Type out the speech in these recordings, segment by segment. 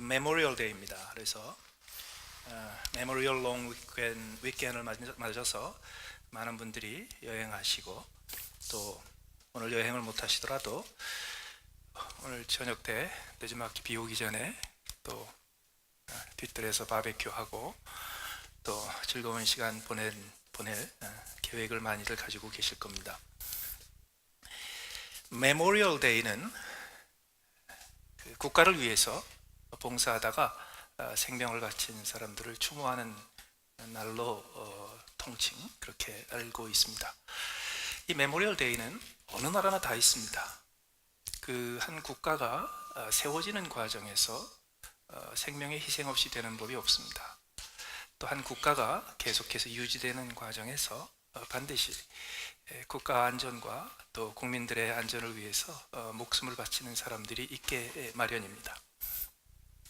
메모리얼 데이입니다. 그래서 메모리얼 롱 위켄을 맞아서 많은 분들이 여행하시고, 또 오늘 여행을 못 하시더라도 오늘 저녁 때 늦지막히 비 오기 전에 또 뒤뜰에서 바베큐하고 또 즐거운 시간 보낼 계획을 많이들 가지고 계실 겁니다. 메모리얼 데이는 국가를 위해서 봉사하다가 생명을 바친 사람들을 추모하는 날로 통칭 그렇게 알고 있습니다. 이 메모리얼 데이는 어느 나라나 다 있습니다. 그 한 국가가 세워지는 과정에서 생명의 희생 없이 되는 법이 없습니다. 또 한 국가가 계속해서 유지되는 과정에서 반드시 국가 안전과 또 국민들의 안전을 위해서 목숨을 바치는 사람들이 있게 마련입니다.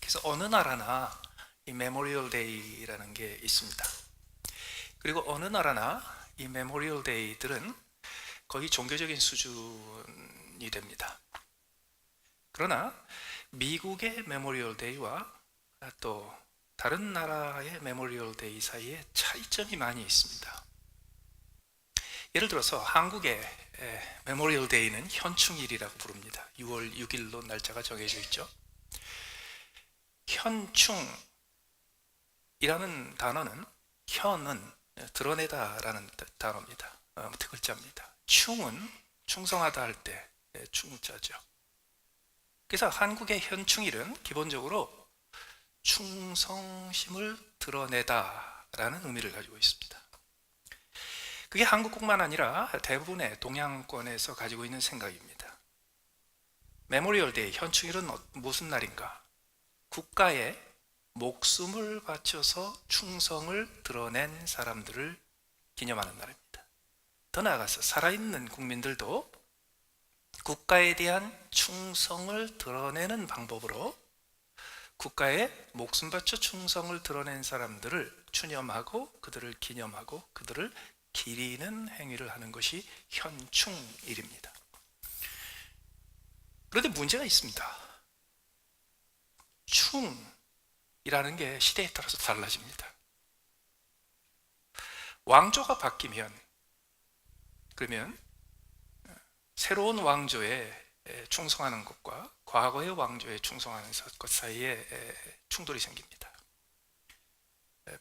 그래서 어느 나라나 이 메모리얼 데이라는 게 있습니다. 그리고 어느 나라나 이 메모리얼 데이들은 거의 종교적인 수준이 됩니다. 그러나 미국의 메모리얼 데이와 또 다른 나라의 메모리얼 데이 사이에 차이점이 많이 있습니다. 예를 들어서 한국의 메모리얼 데이는 현충일이라고 부릅니다. 6월 6일로 날짜가 정해져 있죠. 현충이라는 단어는, 현은 드러내다라는 단어입니다. 글자입니다. 충은 충성하다 할 때 충자죠. 그래서 한국의 현충일은 기본적으로 충성심을 드러내다라는 의미를 가지고 있습니다. 그게 한국뿐만 아니라 대부분의 동양권에서 가지고 있는 생각입니다. 메모리얼 데이, 현충일은 무슨 날인가? 국가에 목숨을 바쳐서 충성을 드러낸 사람들을 기념하는 날입니다. 더 나아가서 살아있는 국민들도 국가에 대한 충성을 드러내는 방법으로 국가에 목숨 바쳐 충성을 드러낸 사람들을 추념하고 그들을 기념하고 그들을 기리는 행위를 하는 것이 현충일입니다. 그런데 문제가 있습니다. 충이라는 게 시대에 따라서 달라집니다. 왕조가 바뀌면, 그러면 새로운 왕조에 충성하는 것과 과거의 왕조에 충성하는 것 사이에 충돌이 생깁니다.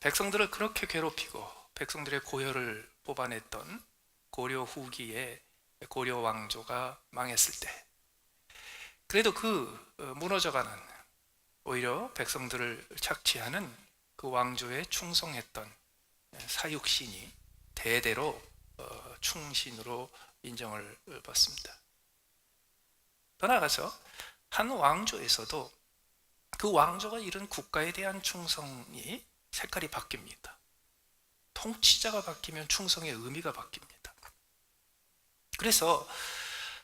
백성들을 그렇게 괴롭히고 백성들의 고혈을 뽑아냈던 고려 후기의 고려 왕조가 망했을 때, 그래도 그 무너져가는, 오히려 백성들을 착취하는 그 왕조에 충성했던 사육신이 대대로 충신으로 인정을 받습니다. 더 나아가서 한 왕조에서도 그 왕조가 이룬 국가에 대한 충성이 색깔이 바뀝니다. 통치자가 바뀌면 충성의 의미가 바뀝니다. 그래서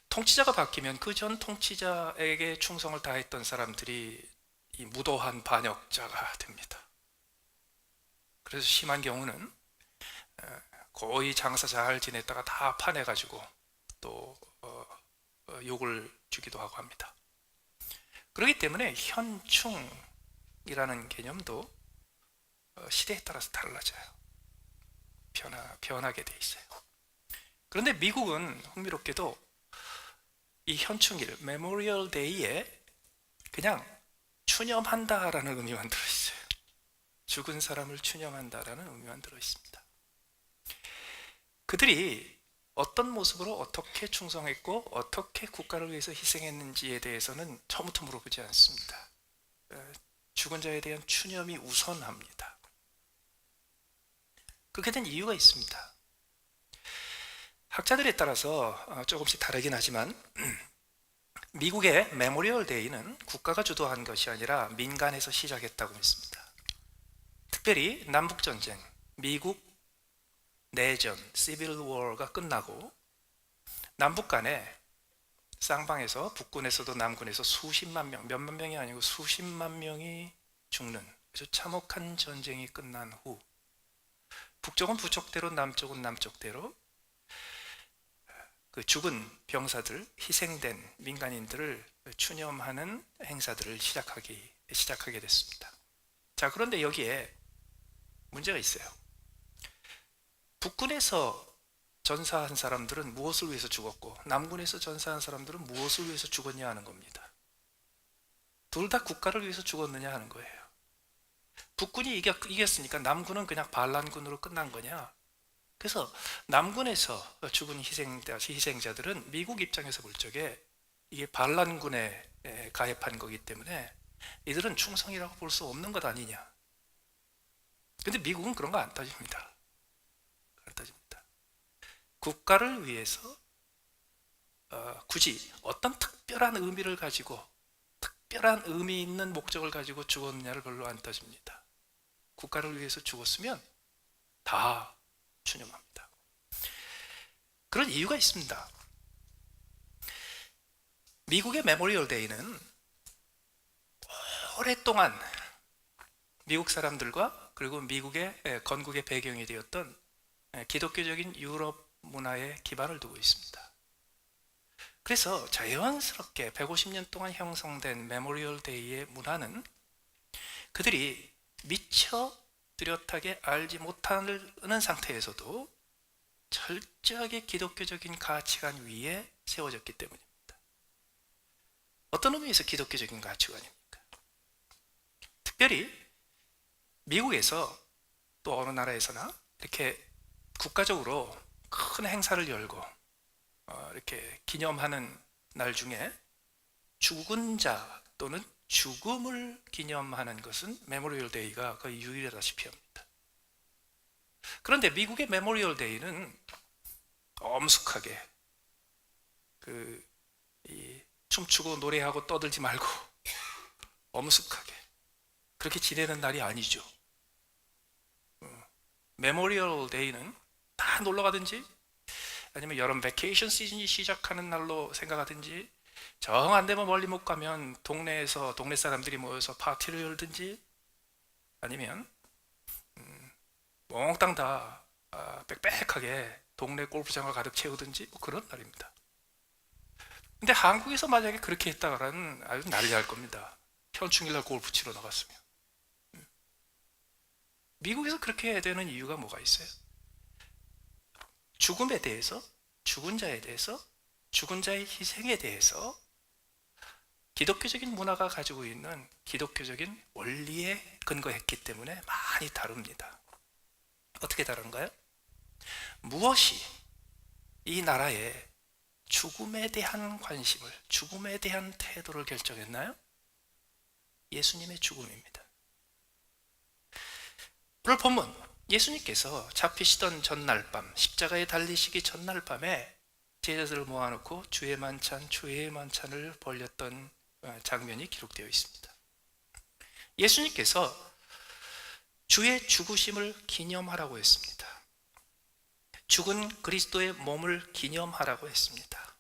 통치자가 바뀌면 그 전 통치자에게 충성을 다했던 사람들이 이 무도한 반역자가 됩니다. 그래서 심한 경우는 거의 장사 잘 지냈다가 다 파내가지고 또 욕을 주기도 하고 합니다. 그렇기 때문에 현충이라는 개념도 시대에 따라서 달라져요. 변하게 돼 있어요. 그런데 미국은 흥미롭게도 이 현충일, 메모리얼 데이에 그냥 추념한다라는 의미만 들어있어요. 죽은 사람을 추념한다라는 의미만 들어있습니다. 그들이 어떤 모습으로 어떻게 충성했고 어떻게 국가를 위해서 희생했는지에 대해서는 처음부터 물어보지 않습니다. 죽은 자에 대한 추념이 우선합니다. 그렇게 된 이유가 있습니다. 학자들에 따라서 조금씩 다르긴 하지만 미국의 메모리얼 데이는 국가가 주도한 것이 아니라 민간에서 시작했다고 믿습니다. 특별히 남북전쟁, 미국 내전, 시빌 워가 끝나고 남북 간에 쌍방에서, 북군에서도 남군에서 수십만 명, 몇만 명이 아니고 수십만 명이 죽는 아주 참혹한 전쟁이 끝난 후 북쪽은 북쪽대로 남쪽은 남쪽대로 그 죽은 병사들, 희생된 민간인들을 추념하는 행사들을 시작하기 시작하게 됐습니다. 자, 그런데 여기에 문제가 있어요. 북군에서 전사한 사람들은 무엇을 위해서 죽었고 남군에서 전사한 사람들은 무엇을 위해서 죽었냐 하는 겁니다. 둘 다 국가를 위해서 죽었느냐 하는 거예요. 북군이 이겼으니까 남군은 그냥 반란군으로 끝난 거냐? 그래서 남군에서 죽은 희생자들은 미국 입장에서 볼 적에 이게 반란군에 가입한 거기 때문에 이들은 충성이라고 볼 수 없는 것 아니냐. 근데 미국은 그런 거 안 따집니다. 안 따집니다. 국가를 위해서 굳이 어떤 특별한 의미를 가지고 특별한 의미 있는 목적을 가지고 죽었느냐를 별로 안 따집니다. 국가를 위해서 죽었으면 다 추념합니다. 그런 이유가 있습니다. 미국의 메모리얼 데이는 오랫동안 미국 사람들과 그리고 미국의 건국의 배경이 되었던 기독교적인 유럽 문화에 기반을 두고 있습니다. 그래서 자연스럽게 150년 동안 형성된 메모리얼 데이의 문화는 그들이 미처 뚜렷하게 알지 못하는 상태에서도 철저하게 기독교적인 가치관 위에 세워졌기 때문입니다. 어떤 의미에서 기독교적인 가치관입니까? 특별히 미국에서 또 어느 나라에서나 이렇게 국가적으로 큰 행사를 열고 이렇게 기념하는 날 중에 죽은 자 또는 죽음을 기념하는 것은 메모리얼 데이가 거의 유일하다시피 합니다. 그런데 미국의 메모리얼 데이는 엄숙하게 춤추고 노래하고 떠들지 말고 엄숙하게 그렇게 지내는 날이 아니죠. 메모리얼 데이는 다 놀러 가든지 아니면 여름 베케이션 시즌이 시작하는 날로 생각하든지 정 안 되면 멀리 못 가면 동네에서 동네 사람들이 모여서 파티를 열든지 아니면 몽땅 다 빽빽하게 동네 골프장을 가득 채우든지 뭐 그런 날입니다. 근데 한국에서 만약에 그렇게 했다가는 아주 난리 날 겁니다. 현충일날 골프 치러 나갔으면. 미국에서 그렇게 해야 되는 이유가 뭐가 있어요? 죽음에 대해서, 죽은 자에 대해서, 죽은 자의 희생에 대해서 기독교적인 문화가 가지고 있는 기독교적인 원리에 근거했기 때문에 많이 다릅니다. 어떻게 다른가요? 무엇이 이 나라의 죽음에 대한 관심을, 죽음에 대한 태도를 결정했나요? 예수님의 죽음입니다. 오늘 본문, 예수님께서 잡히시던 전날 밤, 십자가에 달리시기 전날 밤에 제자들을 모아놓고 주의 만찬, 주의 만찬을 벌렸던 장면이 기록되어 있습니다. 예수님께서 주의 죽으심을 기념하라고 했습니다. 죽은 그리스도의 몸을 기념하라고 했습니다.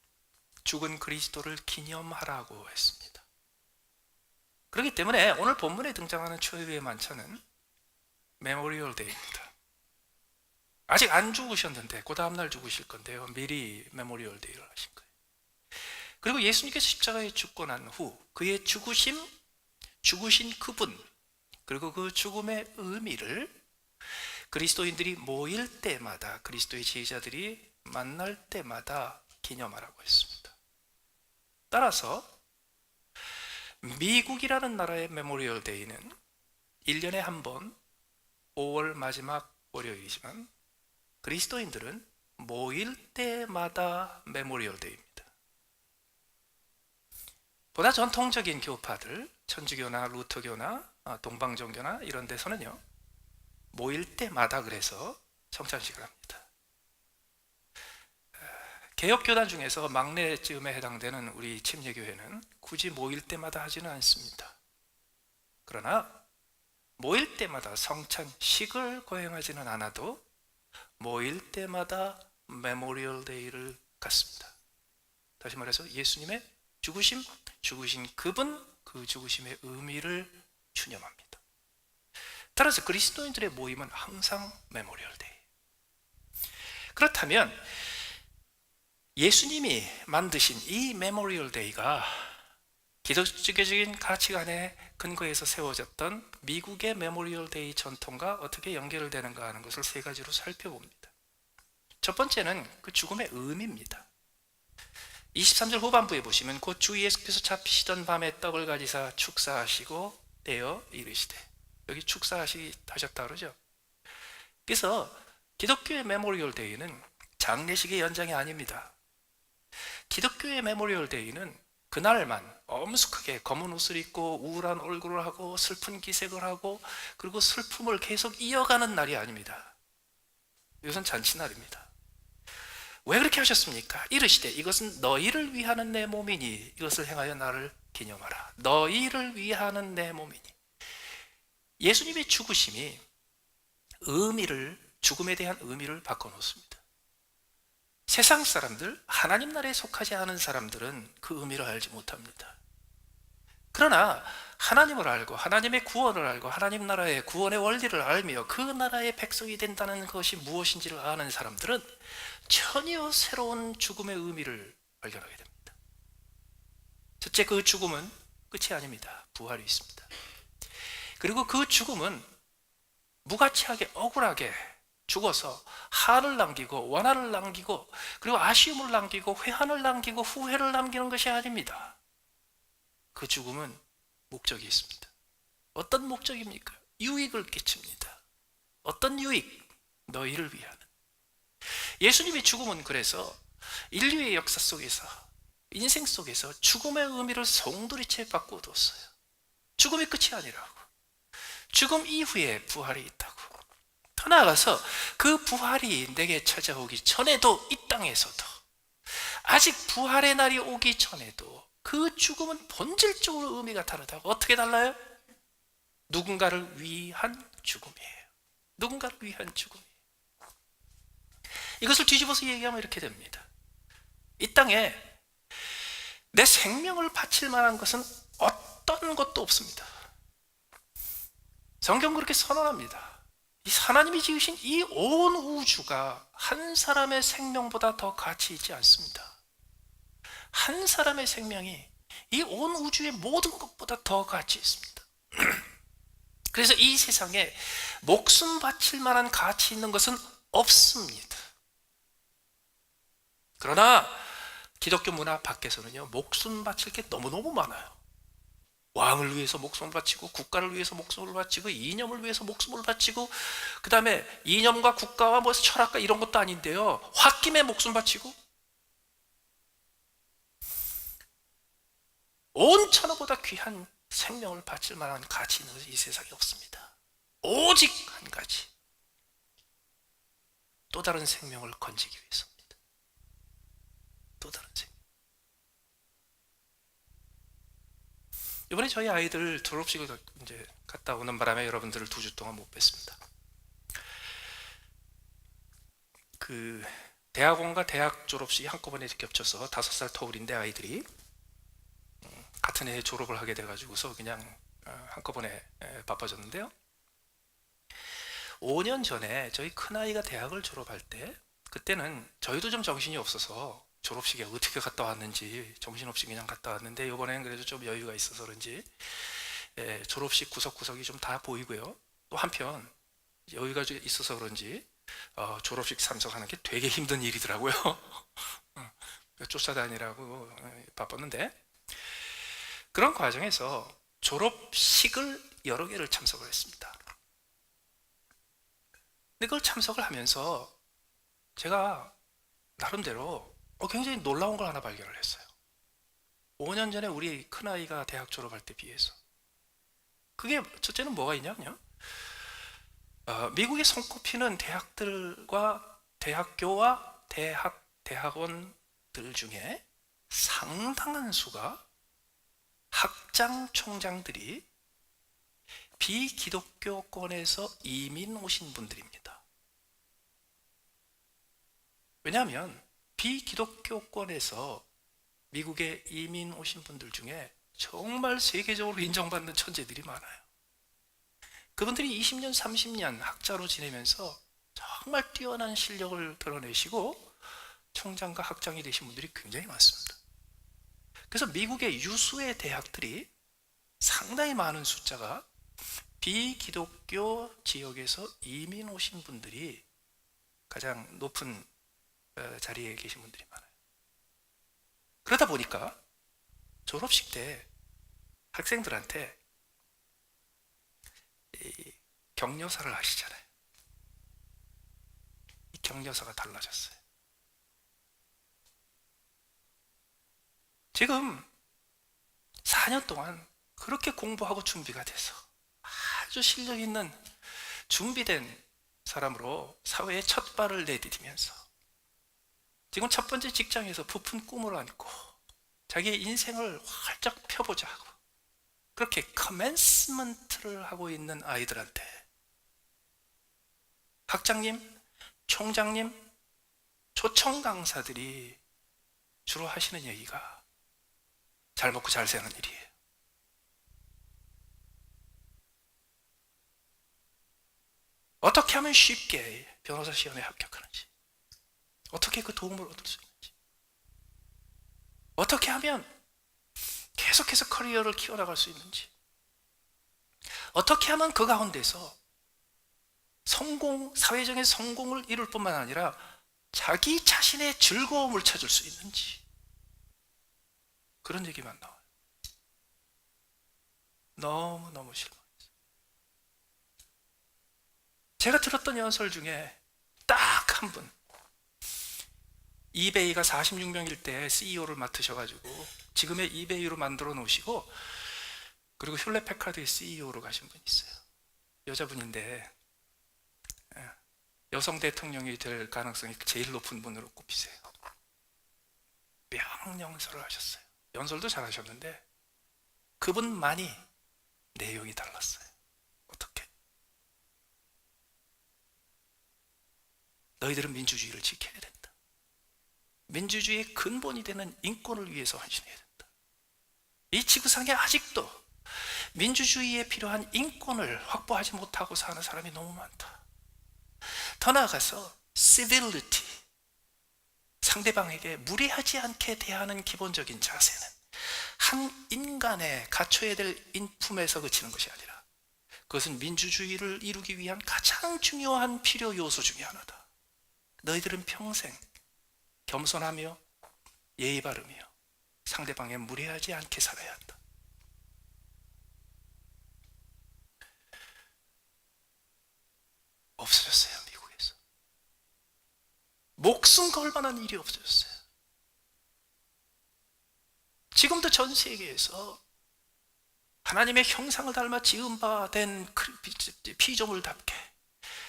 죽은 그리스도를 기념하라고 했습니다. 그렇기 때문에 오늘 본문에 등장하는 최후의 만찬은 메모리얼 데이입니다. 아직 안 죽으셨는데 그 다음날 죽으실 건데요. 미리 메모리얼 데이를 하신 거예요. 그리고 예수님께서 십자가에 죽고 난 후 그의 죽으심, 죽으신 그분, 그리고 그 죽음의 의미를 그리스도인들이 모일 때마다, 그리스도의 제자들이 만날 때마다 기념하라고 했습니다. 따라서 미국이라는 나라의 메모리얼 데이는 1년에 한 번 5월 마지막 월요일이지만 그리스도인들은 모일 때마다 메모리얼 데이입니다. 보다 전통적인 교파들, 천주교나 루터교나 동방종교나 이런 데서는요, 모일 때마다 그래서 성찬식을 합니다. 개혁교단 중에서 막내쯤에 해당되는 우리 침례교회는 굳이 모일 때마다 하지는 않습니다. 그러나 모일 때마다 성찬식을 거행하지는 않아도 모일 때마다 메모리얼 데이를 갖습니다. 다시 말해서 예수님의 죽으심, 죽으신 그분, 그 죽으심의 의미를 추념합니다. 따라서 그리스도인들의 모임은 항상 메모리얼 데이. 그렇다면 예수님이 만드신 이 메모리얼 데이가 기독교적인 가치관에 근거해서 세워졌던 미국의 메모리얼 데이 전통과 어떻게 연결되는가 하는 것을 세 가지로 살펴봅니다. 첫 번째는 그 죽음의 의미입니다. 23절 후반부에 보시면 곧 주 예수께서 잡히시던 밤에 떡을 가지사 축사하시고 떼어 이르시되, 여기 축사하셨다 그러죠. 그래서 기독교의 메모리얼 데이는 장례식의 연장이 아닙니다. 기독교의 메모리얼 데이는 그날만 엄숙하게 검은 옷을 입고 우울한 얼굴을 하고 슬픈 기색을 하고 그리고 슬픔을 계속 이어가는 날이 아닙니다. 이것은 잔치날입니다. 왜 그렇게 하셨습니까? 이르시되 이것은 너희를 위하는 내 몸이니 이것을 행하여 나를 기념하라. 너희를 위하는 내 몸이니. 예수님의 죽으심이 죽음에 대한 의미를 바꿔놓습니다. 세상 사람들, 하나님 나라에 속하지 않은 사람들은 그 의미를 알지 못합니다. 그러나 하나님을 알고 하나님의 구원을 알고 하나님 나라의 구원의 원리를 알며 그 나라의 백성이 된다는 것이 무엇인지를 아는 사람들은 전혀 새로운 죽음의 의미를 발견하게 됩니다. 첫째, 그 죽음은 끝이 아닙니다. 부활이 있습니다. 그리고 그 죽음은 무가치하게 억울하게 죽어서 한을 남기고 원한을 남기고 그리고 아쉬움을 남기고 회한을 남기고 후회를 남기는 것이 아닙니다. 그 죽음은 목적이 있습니다. 어떤 목적입니까? 유익을 끼칩니다. 어떤 유익? 너희를 위하는. 예수님의 죽음은 그래서 인류의 역사 속에서, 인생 속에서 죽음의 의미를 송두리째 바꿔뒀어요. 죽음이 끝이 아니라고. 죽음 이후에 부활이 있다고. 더 나아가서 그 부활이 내게 찾아오기 전에도, 이 땅에서도 아직 부활의 날이 오기 전에도 그 죽음은 본질적으로 의미가 다르다고. 어떻게 달라요? 누군가를 위한 죽음이에요. 누군가를 위한 죽음이에요. 이것을 뒤집어서 얘기하면 이렇게 됩니다. 이 땅에 내 생명을 바칠 만한 것은 어떤 것도 없습니다. 성경 그렇게 선언합니다. 이 하나님이 지으신 이 온 우주가 한 사람의 생명보다 더 가치 있지 않습니다. 한 사람의 생명이 이 온 우주의 모든 것보다 더 가치 있습니다. 그래서 이 세상에 목숨 바칠 만한 가치 있는 것은 없습니다. 그러나 기독교 문화 밖에서는요, 목숨 바칠 게 너무너무 많아요. 왕을 위해서 목숨을 바치고 국가를 위해서 목숨을 바치고 이념을 위해서 목숨을 바치고, 그 다음에 이념과 국가와 뭐 철학과 이런 것도 아닌데요, 홧김에 목숨 바치고, 온 천하보다 귀한 생명을 바칠 만한 가치 있는 것이 이 세상에 없습니다. 오직 한 가지, 또 다른 생명을 건지기 위해서입니다. 또 다른 생명. 이번에 저희 아이들 졸업식을 이제 갔다 오는 바람에 여러분들을 2주 동안 못 뵀습니다. 그 대학원과 대학 졸업식이 한꺼번에 겹쳐서 5살 터울인데 아이들이 같은 해에 졸업을 하게 돼가지고서 그냥 한꺼번에 바빠졌는데요. 5년 전에 저희 큰아이가 대학을 졸업할 때, 그때는 저희도 좀 정신이 없어서 졸업식에 어떻게 갔다 왔는지 정신없이 그냥 갔다 왔는데, 이번에는 그래도 좀 여유가 있어서 그런지 졸업식 구석구석이 좀 다 보이고요. 또 한편 여유가 있어서 그런지 졸업식 참석하는 게 되게 힘든 일이더라고요. 쫓아다니라고 바빴는데, 그런 과정에서 졸업식을 여러 개를 참석을 했습니다. 근데 그걸 참석을 하면서 제가 나름대로 굉장히 놀라운 걸 하나 발견을 했어요. 5년 전에 우리 큰아이가 대학 졸업할 때 비해서. 그게 첫째는 뭐가 있냐면요, 미국에 손꼽히는 대학들과 대학교와 대학원들 중에 상당한 수가 학장 총장들이 비기독교권에서 이민 오신 분들입니다. 왜냐하면 비기독교권에서 미국에 이민 오신 분들 중에 정말 세계적으로 인정받는 천재들이 많아요. 그분들이 20년, 30년 학자로 지내면서 정말 뛰어난 실력을 드러내시고 총장과 학장이 되신 분들이 굉장히 많습니다. 그래서 미국의 유수의 대학들이 상당히 많은 숫자가 비기독교 지역에서 이민 오신 분들이 가장 높은 자리에 계신 분들이 많아요. 그러다 보니까 졸업식 때 학생들한테 이 격려사를 하시잖아요. 이 격려사가 달라졌어요. 지금 4년 동안 그렇게 공부하고 준비가 돼서 아주 실력 있는 준비된 사람으로 사회에 첫 발을 내디디면서 지금 첫 번째 직장에서 부푼 꿈을 안고 자기의 인생을 활짝 펴보자 하고 그렇게 커맨스먼트를 하고 있는 아이들한테 학장님, 총장님, 초청 강사들이 주로 하시는 얘기가 잘 먹고 잘 사는 일이에요. 어떻게 하면 쉽게 변호사 시험에 합격하는지, 어떻게 그 도움을 얻을 수 있는지, 어떻게 하면 계속해서 커리어를 키워나갈 수 있는지, 어떻게 하면 그 가운데서 사회적인 성공을 이룰 뿐만 아니라 자기 자신의 즐거움을 찾을 수 있는지, 그런 얘기만 나와요. 너무너무 실망했어요. 제가 들었던 연설 중에 딱 한 분, 이베이가 46명일 때 CEO를 맡으셔가지고 지금의 이베이로 만들어 놓으시고 그리고 흄렛 패카드의 CEO로 가신 분이 있어요. 여자분인데 여성 대통령이 될 가능성이 제일 높은 분으로 꼽히세요. 명연설을 하셨어요. 연설도 잘하셨는데 그분만이 내용이 달랐어요. 어떻게? 너희들은 민주주의를 지켜야 된다. 민주주의의 근본이 되는 인권을 위해서 헌신해야 된다. 이 지구상에 아직도 민주주의에 필요한 인권을 확보하지 못하고 사는 사람이 너무 많다. 더 나아가서 civility, 상대방에게 무례하지 않게 대하는 기본적인 자세는 한 인간의 갖춰야 될 인품에서 그치는 것이 아니라 그것은 민주주의를 이루기 위한 가장 중요한 필요 요소 중에 하나다. 너희들은 평생 겸손하며 예의 바르며 상대방에 무례하지 않게 살아야 한다. 없어졌어요, 미국에서. 목숨 걸 만한 일이 없어졌어요. 지금도 전 세계에서 하나님의 형상을 닮아 지은 바 된 피조물답게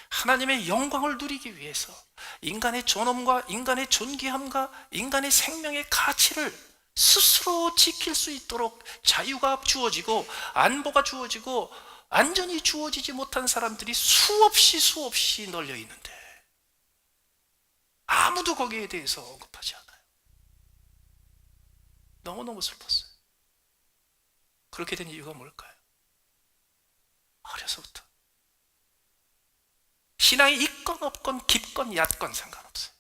하나님의 영광을 누리기 위해서 인간의 존엄과 인간의 존귀함과 인간의 생명의 가치를 스스로 지킬 수 있도록 자유가 주어지고 안보가 주어지고 안전이 주어지지 못한 사람들이 수없이 널려 있는데 아무도 거기에 대해서 언급하지 않아요. 너무너무 슬펐어요. 그렇게 된 이유가 뭘까요? 어려서부터 신앙이 있건 없건 깊건 얕건 상관없어요.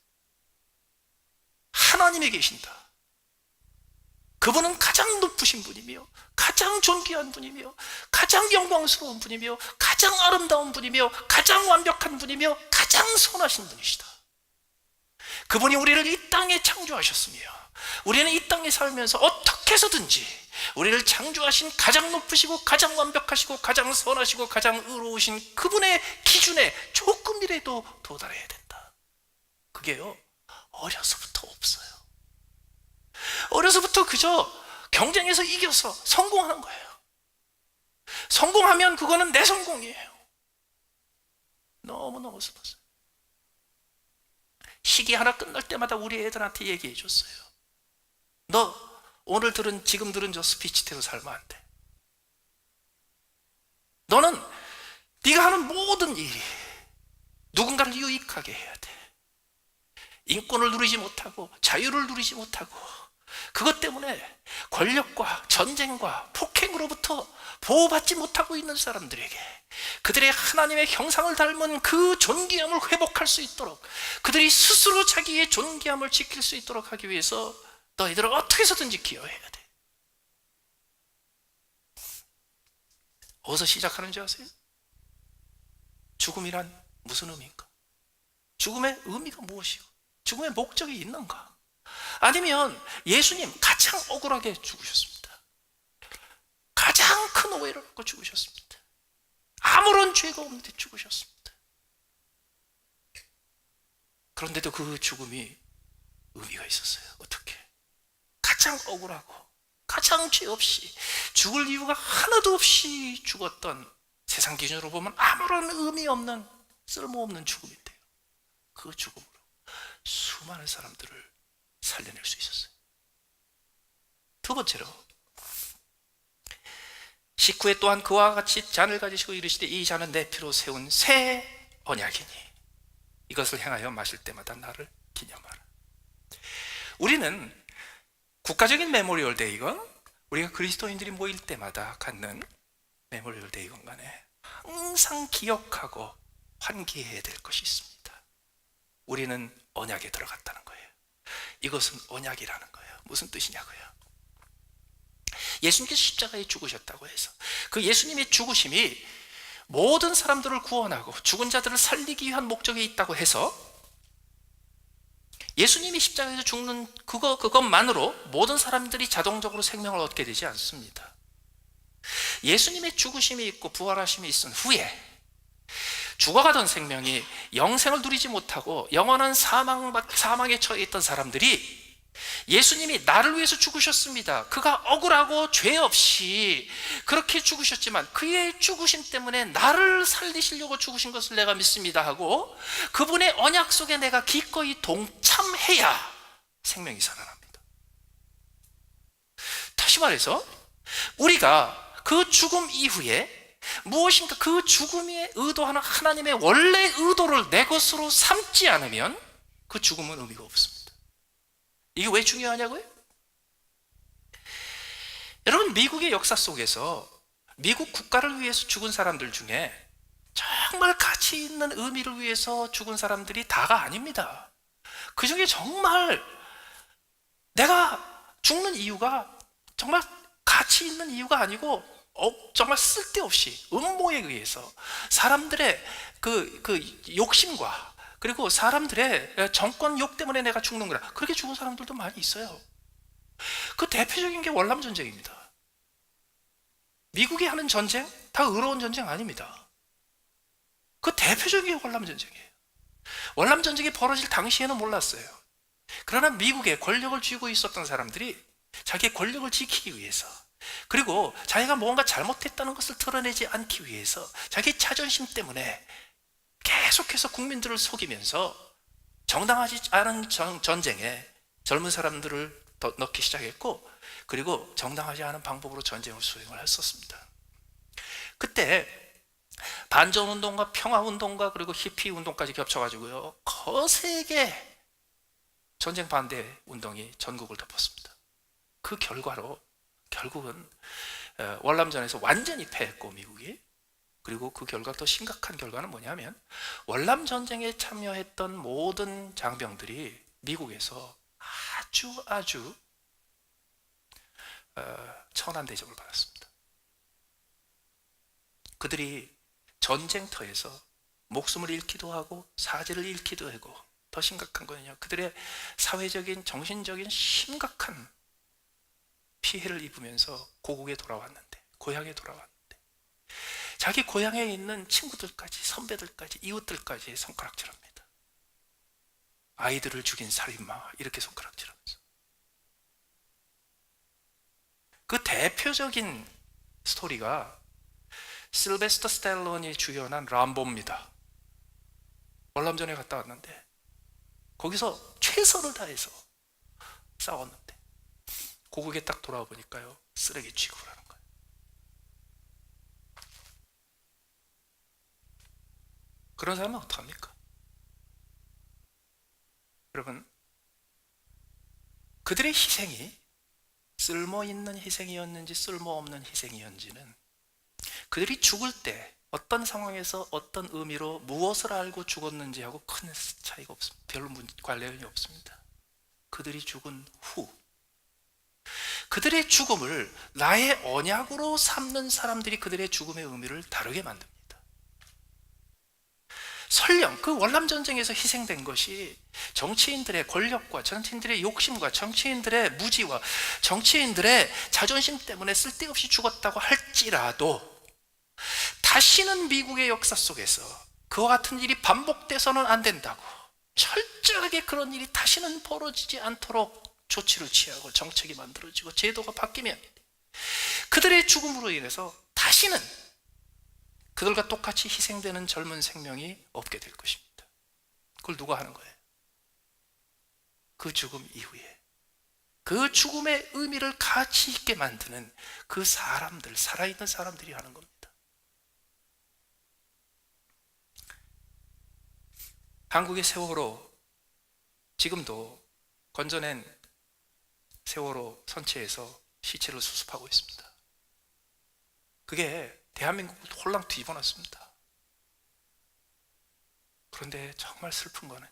하나님이 계신다. 그분은 가장 높으신 분이며 가장 존귀한 분이며 가장 영광스러운 분이며 가장 아름다운 분이며 가장 완벽한 분이며 가장 선하신 분이시다. 그분이 우리를 이 땅에 창조하셨으며 우리는 이 땅에 살면서 어떻게 해서든지 우리를 창조하신 가장 높으시고 가장 완벽하시고 가장 선하시고 가장 의로우신 그분의 기준에 조금이라도 도달해야 된다. 그게요, 어려서부터 없어요. 어려서부터 그저 경쟁에서 이겨서 성공하는 거예요. 성공하면 그거는 내 성공이에요. 너무너무 슬펐어요. 시기 하나 끝날 때마다 우리 애들한테 얘기해 줬어요. 너 지금 들은 저 스피치대로 살면 안 돼. 너는 네가 하는 모든 일이 누군가를 유익하게 해야 돼. 인권을 누리지 못하고 자유를 누리지 못하고 그것 때문에 권력과 전쟁과 폭행으로부터 보호받지 못하고 있는 사람들에게 그들의 하나님의 형상을 닮은 그 존귀함을 회복할 수 있도록 그들이 스스로 자기의 존귀함을 지킬 수 있도록 하기 위해서 너희들은 어떻게 해서든지 기여해야 돼. 어디서 시작하는지 아세요? 죽음이란 무슨 의미인가? 죽음의 의미가 무엇이고 죽음의 목적이 있는가? 아니면 예수님 가장 억울하게 죽으셨습니다. 가장 큰 오해를 하고 죽으셨습니다. 아무런 죄가 없는데 죽으셨습니다. 그런데도 그 죽음이 의미가 있었어요. 어떻게? 가장 억울하고 가장 죄 없이 죽을 이유가 하나도 없이 죽었던, 세상 기준으로 보면 아무런 의미 없는 쓸모없는 죽음인데요, 그 죽음으로 수많은 사람들을 살려낼 수 있었어요. 두 번째로 19회 또한 그와 같이 잔을 가지시고 이르시되 이 잔은 내 피로 세운 새 언약이니 이것을 행하여 마실 때마다 나를 기념하라. 우리는 국가적인 메모리얼 데이건 우리가 그리스도인들이 모일 때마다 갖는 메모리얼 데이건 간에 항상 기억하고 환기해야 될 것이 있습니다. 우리는 언약에 들어갔다는 거예요. 이것은 언약이라는 거예요. 무슨 뜻이냐고요? 예수님께서 십자가에 죽으셨다고 해서 그 예수님의 죽으심이 모든 사람들을 구원하고 죽은 자들을 살리기 위한 목적이 있다고 해서 예수님이 십자가에서 죽는 그것만으로 모든 사람들이 자동적으로 생명을 얻게 되지 않습니다. 예수님의 죽으심이 있고 부활하심이 있은 후에 죽어가던 생명이 영생을 누리지 못하고 영원한 사망에 처해 있던 사람들이 예수님이 나를 위해서 죽으셨습니다. 그가 억울하고 죄 없이 그렇게 죽으셨지만 그의 죽으심 때문에 나를 살리시려고 죽으신 것을 내가 믿습니다 하고 그분의 언약 속에 내가 기꺼이 동참해야 생명이 살아납니다. 다시 말해서 우리가 그 죽음 이후에 무엇인가 그 죽음에 의도하는 하나님의 원래 의도를 내 것으로 삼지 않으면 그 죽음은 의미가 없습니다. 이게 왜 중요하냐고요? 여러분, 미국의 역사 속에서 미국 국가를 위해서 죽은 사람들 중에 정말 가치 있는 의미를 위해서 죽은 사람들이 다가 아닙니다. 그 중에 정말 내가 죽는 이유가 정말 가치 있는 이유가 아니고 정말 쓸데없이 음모에 의해서 사람들의 그 욕심과 그리고 사람들의 정권욕 때문에 내가 죽는 거라 그렇게 죽은 사람들도 많이 있어요. 그 대표적인 게 월남전쟁입니다. 미국이 하는 전쟁 다 의로운 전쟁 아닙니다. 그 대표적인 게 월남전쟁이에요. 월남전쟁이 벌어질 당시에는 몰랐어요. 그러나 미국에 권력을 쥐고 있었던 사람들이 자기의 권력을 지키기 위해서 그리고 자기가 뭔가 잘못했다는 것을 드러내지 않기 위해서 자기 자존심 때문에 계속해서 국민들을 속이면서 정당하지 않은 전쟁에 젊은 사람들을 넣기 시작했고 그리고 정당하지 않은 방법으로 전쟁을 수행을 했었습니다. 그때 반전운동과 평화운동과 그리고 히피운동까지 겹쳐가지고요 거세게 전쟁 반대 운동이 전국을 덮었습니다. 그 결과로 결국은 월남전에서 완전히 패했고 미국이 그리고 그 결과 더 심각한 결과는 뭐냐면 월남전쟁에 참여했던 모든 장병들이 미국에서 아주 천한 대접을 받았습니다. 그들이 전쟁터에서 목숨을 잃기도 하고 사지를 잃기도 하고 더 심각한 거는요 그들의 사회적인 정신적인 심각한 피해를 입으면서 고국에 돌아왔는데 고향에 돌아왔는데 자기 고향에 있는 친구들까지 선배들까지 이웃들까지 손가락질합니다. 아이들을 죽인 살인마 이렇게 손가락질하면서 그 대표적인 스토리가 실베스터 스텔론이 주연한 람보입니다. 월남전에 갔다 왔는데 거기서 최선을 다해서 싸웠는데 고국에 딱 돌아와 보니까요 쓰레기 취급을 하는 거예요. 그런 사람은 어떡합니까? 여러분, 그들의 희생이 쓸모있는 희생이었는지 쓸모없는 희생이었는지는 그들이 죽을 때 어떤 상황에서 어떤 의미로 무엇을 알고 죽었는지하고 큰 차이가 없습니다. 별로 관련이 없습니다. 그들이 죽은 후 그들의 죽음을 나의 언약으로 삼는 사람들이 그들의 죽음의 의미를 다르게 만듭니다. 설령 그 월남 전쟁에서 희생된 것이 정치인들의 권력과 정치인들의 욕심과 정치인들의 무지와 정치인들의 자존심 때문에 쓸데없이 죽었다고 할지라도 다시는 미국의 역사 속에서 그와 같은 일이 반복돼서는 안 된다고, 철저하게 그런 일이 다시는 벌어지지 않도록 조치를 취하고 정책이 만들어지고 제도가 바뀌면 그들의 죽음으로 인해서 다시는 그들과 똑같이 희생되는 젊은 생명이 없게 될 것입니다. 그걸 누가 하는 거예요? 그 죽음 이후에 그 죽음의 의미를 가치 있게 만드는 그 사람들, 살아있는 사람들이 하는 겁니다. 한국의 세월호, 지금도 건져낸 세월호 선체에서 시체를 수습하고 있습니다. 그게 대한민국을 홀랑 뒤집어놨습니다. 그런데 정말 슬픈 거는요,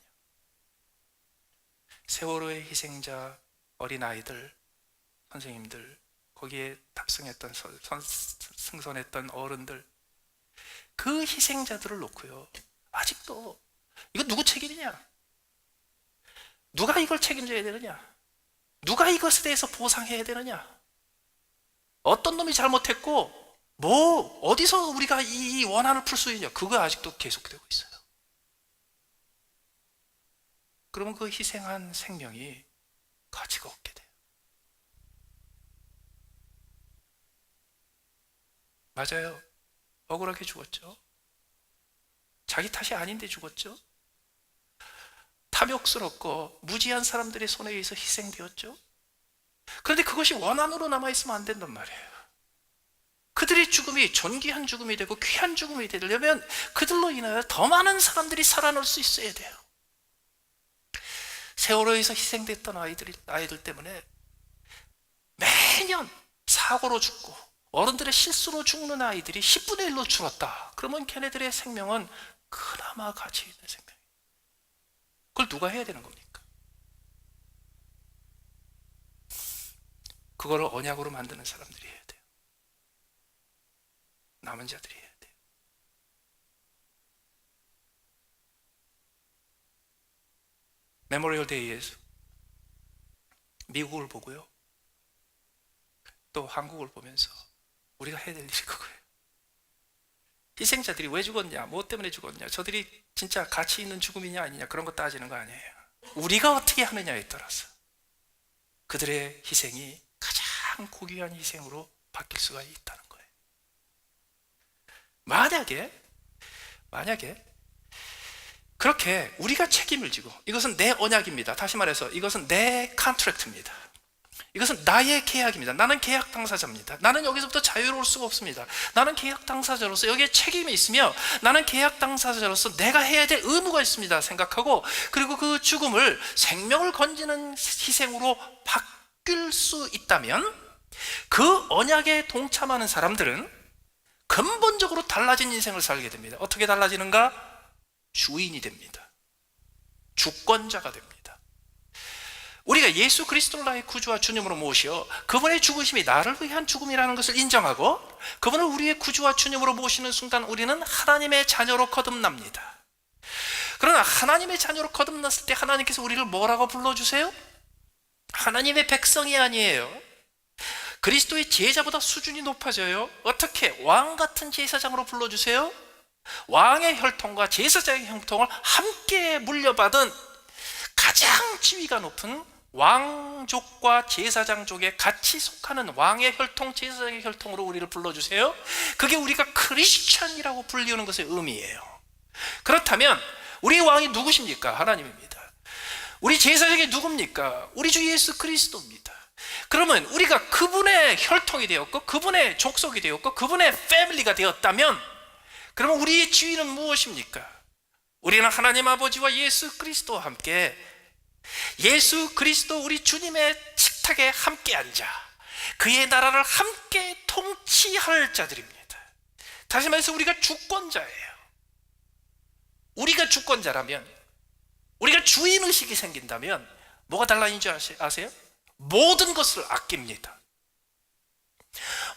세월호의 희생자, 어린아이들, 선생님들, 거기에 탑승했던 승선했던 어른들, 그 희생자들을 놓고요, 아직도 이거 누구 책임이냐? 누가 이걸 책임져야 되느냐? 누가 이것에 대해서 보상해야 되느냐? 어떤 놈이 잘못했고 어디서 우리가 이 원한을 풀 수 있냐? 그거 아직도 계속되고 있어요. 그러면 그 희생한 생명이 가치가 없게 돼요. 맞아요. 억울하게 죽었죠. 자기 탓이 아닌데 죽었죠. 탐욕스럽고 무지한 사람들의 손에 의해서 희생되었죠. 그런데 그것이 원한으로 남아있으면 안 된단 말이에요. 그들의 죽음이 존귀한 죽음이 되고 귀한 죽음이 되려면 그들로 인하여 더 많은 사람들이 살아날 수 있어야 돼요. 세월호에서 희생됐던 아이들 때문에 매년 사고로 죽고 어른들의 실수로 죽는 아이들이 10분의 1로 줄었다. 그러면 걔네들의 생명은 그나마 가치 있는 생명이에요. 그걸 누가 해야 되는 겁니까? 그거를 언약으로 만드는 사람들이 해야 돼요. 남은 자들이 해야 돼요. 메모리얼 데이에서 미국을 보고요, 또 한국을 보면서 우리가 해야 될 일이 그거예요. 희생자들이 왜 죽었냐, 뭐 때문에 죽었냐, 저들이 진짜 가치 있는 죽음이냐 아니냐, 그런 거 따지는 거 아니에요. 우리가 어떻게 하느냐에 따라서 그들의 희생이 가장 고귀한 희생으로 바뀔 수가 있다는 거예요. 만약에 그렇게 우리가 책임을 지고, 이것은 내 언약입니다. 다시 말해서 이것은 내 컨트랙트입니다. 이것은 나의 계약입니다. 나는 계약 당사자입니다. 나는 여기서부터 자유로울 수가 없습니다. 나는 계약 당사자로서 여기에 책임이 있으며 나는 계약 당사자로서 내가 해야 될 의무가 있습니다 생각하고, 그리고 그 죽음을 생명을 건지는 희생으로 바뀔 수 있다면 그 언약에 동참하는 사람들은 근본적으로 달라진 인생을 살게 됩니다. 어떻게 달라지는가? 주인이 됩니다. 주권자가 됩니다. 우리가 예수 그리스도를 나의 구주와 주님으로 모시어 그분의 죽으심이 나를 위한 죽음이라는 것을 인정하고 그분을 우리의 구주와 주님으로 모시는 순간 우리는 하나님의 자녀로 거듭납니다. 그러나 하나님의 자녀로 거듭났을 때 하나님께서 우리를 뭐라고 불러주세요? 하나님의 백성이 아니에요. 그리스도의 제자보다 수준이 높아져요. 어떻게? 왕 같은 제사장으로 불러주세요. 왕의 혈통과 제사장의 혈통을 함께 물려받은 가장 지위가 높은 왕족과 제사장족에 같이 속하는 왕의 혈통, 제사장의 혈통으로 우리를 불러주세요. 그게 우리가 크리스천이라고 불리우는 것의 의미예요. 그렇다면 우리 왕이 누구십니까? 하나님입니다. 우리 제사장이 누굽니까? 우리 주 예수 그리스도입니다. 그러면 우리가 그분의 혈통이 되었고 그분의 족속이 되었고 그분의 패밀리가 되었다면, 그러면 우리의 지위는 무엇입니까? 우리는 하나님 아버지와 예수 그리스도와 함께 예수 그리스도 우리 주님의 식탁에 함께 앉아 그의 나라를 함께 통치할 자들입니다. 다시 말해서 우리가 주권자예요. 우리가 주권자라면, 우리가 주인의식이 생긴다면 뭐가 달라진 줄 아세요? 모든 것을 아낍니다.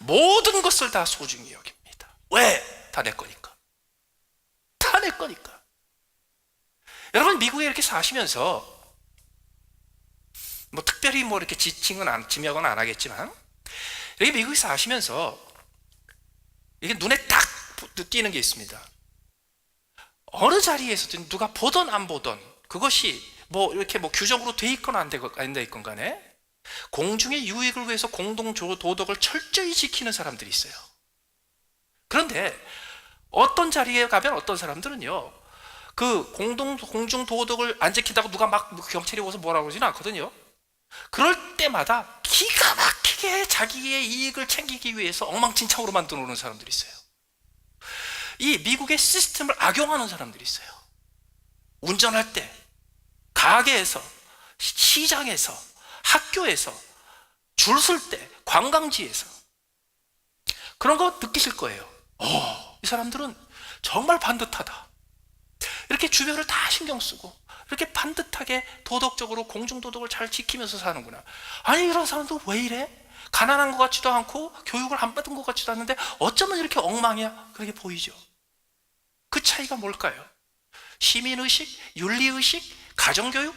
모든 것을 다 소중히 여깁니다. 왜? 다 내 거니까. 다 내 거니까. 여러분, 미국에 이렇게 사시면서 뭐 특별히 뭐 이렇게 지명은 안 하겠지만, 여기 미국에 사시면서 이게 눈에 딱 띄는 게 있습니다. 어느 자리에서든 누가 보던 안 보던, 그것이 뭐 이렇게 뭐 규정으로 돼 있건 안 돼 있건 간에 공중의 유익을 위해서 공동 도덕을 철저히 지키는 사람들이 있어요. 그런데 어떤 자리에 가면 어떤 사람들은요, 그 공중 도덕을 안 지킨다고 누가 막 경찰이 와서 뭐라고 그러지는 않거든요. 그럴 때마다 기가 막히게 자기의 이익을 챙기기 위해서 엉망진창으로 만들어 놓는 사람들이 있어요. 이 미국의 시스템을 악용하는 사람들이 있어요. 운전할 때, 가게에서, 시장에서, 학교에서, 줄 설 때, 관광지에서 그런 거 느끼실 거예요. 이 사람들은 정말 반듯하다. 이렇게 주변을 다 신경 쓰고 이렇게 반듯하게 도덕적으로 공중도덕을 잘 지키면서 사는구나. 아니, 이런 사람도 왜 이래? 가난한 것 같지도 않고 교육을 안 받은 것 같지도 않는데 어쩌면 이렇게 엉망이야? 그렇게 보이죠. 그 차이가 뭘까요? 시민의식, 윤리의식, 가정교육,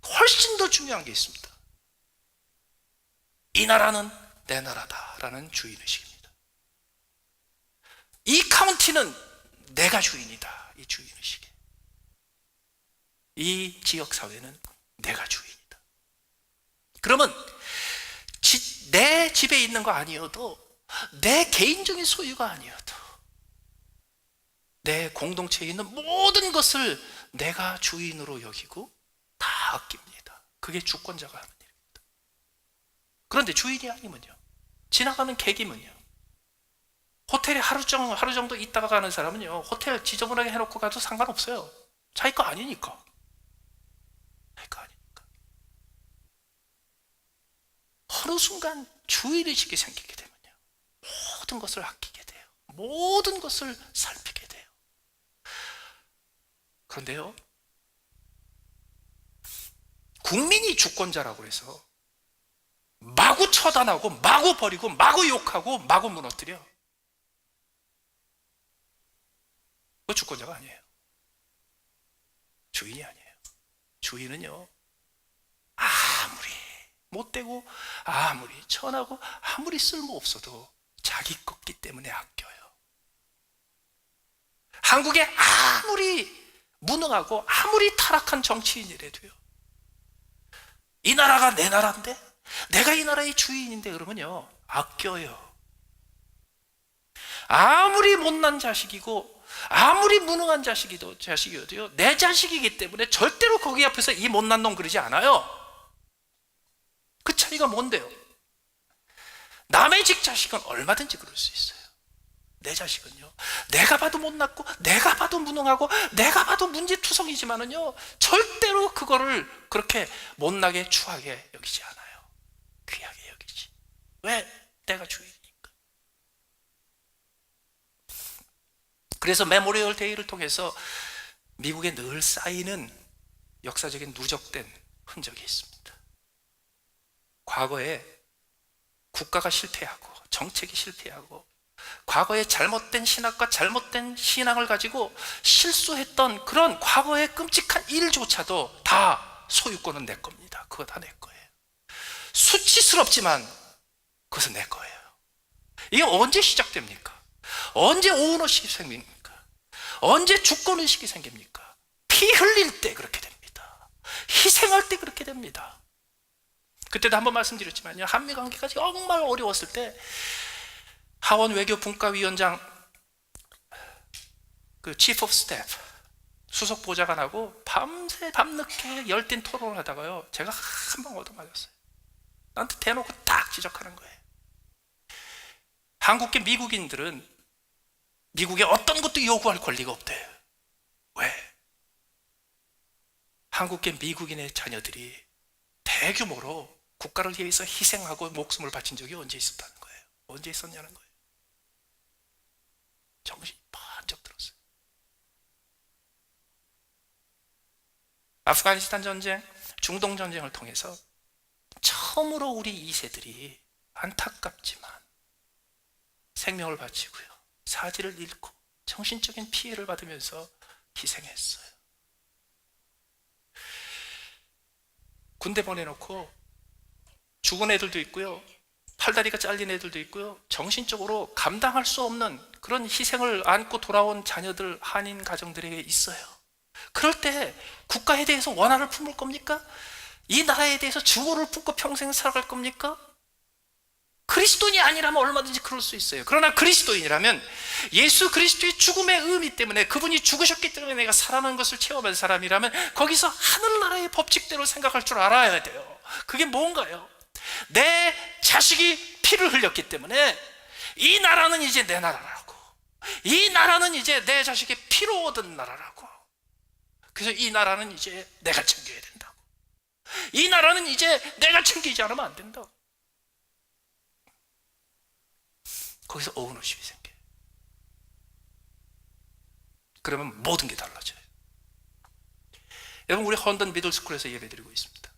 훨씬 더 중요한 게 있습니다. 이 나라는 내 나라다라는 주인의식입니다. 이 카운티는 내가 주인이다, 이 주인의식에. 이 지역사회는 내가 주인이다. 그러면 내 집에 있는 거 아니어도, 내 개인적인 소유가 아니어도, 내 공동체에 있는 모든 것을 내가 주인으로 여기고 다 아낍니다. 그게 주권자가 하는 일입니다. 그런데 주인이 아니면요, 지나가는 객이면요, 호텔에 하루 정도 있다가 가는 사람은요, 호텔 지저분하게 해놓고 가도 상관없어요. 자기 거 아니니까. 자기 거 아니니까. 어느 순간 주인의식이 생기게 되면요, 모든 것을 아끼게 돼요. 모든 것을 살피게 돼요. 그런데요, 국민이 주권자라고 해서 마구 처단하고 마구 버리고 마구 욕하고 마구 무너뜨려. 그 주권자가 아니에요. 주인이 아니에요. 주인은요, 아무리 못되고 아무리 천하고 아무리 쓸모없어도 자기 거기 때문에 아껴요. 한국에 아무리 무능하고 아무리 타락한 정치인이라도요, 이 나라가 내 나라인데, 내가 이 나라의 주인인데 그러면요, 아껴요. 아무리 못난 자식이고 아무리 무능한 자식이어도요, 내 자식이기 때문에 절대로 거기 앞에서 이 못난 놈 그러지 않아요. 그 차이가 뭔데요? 남의 집 자식은 얼마든지 그럴 수 있어요. 내 자식은요, 내가 봐도 못났고 내가 봐도 무능하고 내가 봐도 문제투성이지만은요, 절대로 그거를 그렇게 못나게 추하게 여기지 않아요. 귀하게 여기지. 왜? 내가 주인이니까. 그래서 메모리얼 데이를 통해서 미국에 늘 쌓이는 역사적인 누적된 흔적이 있습니다. 과거에 국가가 실패하고 정책이 실패하고 과거에 잘못된 신학과 잘못된 신앙을 가지고 실수했던 그런 과거의 끔찍한 일조차도 다 소유권은 내 겁니다. 그거 다 내 거예요. 수치스럽지만 그것은 내 거예요. 이게 언제 시작됩니까? 언제 오너십이 생깁니까? 언제 주권의식이 생깁니까? 피 흘릴 때 그렇게 됩니다. 희생할 때 그렇게 됩니다. 그때도 한번 말씀드렸지만요, 한미관계가 정말 어려웠을 때 하원 외교분과위원장 그 치프 오브 스태프 수석 보좌관하고 밤새 밤늦게 열띤 토론을 하다가요, 제가 한 방 얻어맞았어요. 나한테 대놓고 딱 지적하는 거예요. 한국계 미국인들은 미국의 어떤 것도 요구할 권리가 없대요. 왜? 한국계 미국인의 자녀들이 대규모로 국가를 위해서 희생하고 목숨을 바친 적이 언제 있었다는 거예요. 언제 있었냐는 거예요. 정신이 번쩍 들었어요. 아프가니스탄 전쟁, 중동 전쟁을 통해서 처음으로 우리 2세들이 안타깝지만 생명을 바치고요, 사지를 잃고 정신적인 피해를 받으면서 희생했어요. 군대 보내놓고 죽은 애들도 있고요, 팔다리가 잘린 애들도 있고요, 정신적으로 감당할 수 없는 그런 희생을 안고 돌아온 자녀들, 한인 가정들에게 있어요. 그럴 때 국가에 대해서 원한을 품을 겁니까? 이 나라에 대해서 주고를 품고 평생 살아갈 겁니까? 그리스도인이 아니라면 얼마든지 그럴 수 있어요. 그러나 그리스도인이라면 예수 그리스도의 죽음의 의미 때문에, 그분이 죽으셨기 때문에 내가 살아나는 것을 체험한 사람이라면 거기서 하늘나라의 법칙대로 생각할 줄 알아야 돼요. 그게 뭔가요? 내 자식이 피를 흘렸기 때문에 이 나라는 이제 내 나라라고, 이 나라는 이제 내 자식의 피로 얻은 나라라고, 그래서 이 나라는 이제 내가 챙겨야 된다고, 이 나라는 이제 내가 챙기지 않으면 안 된다고. 거기서 오너십이 생겨요. 그러면 모든 게 달라져요. 여러분, 우리 헌던 미들스쿨에서 예배드리고 있습니다.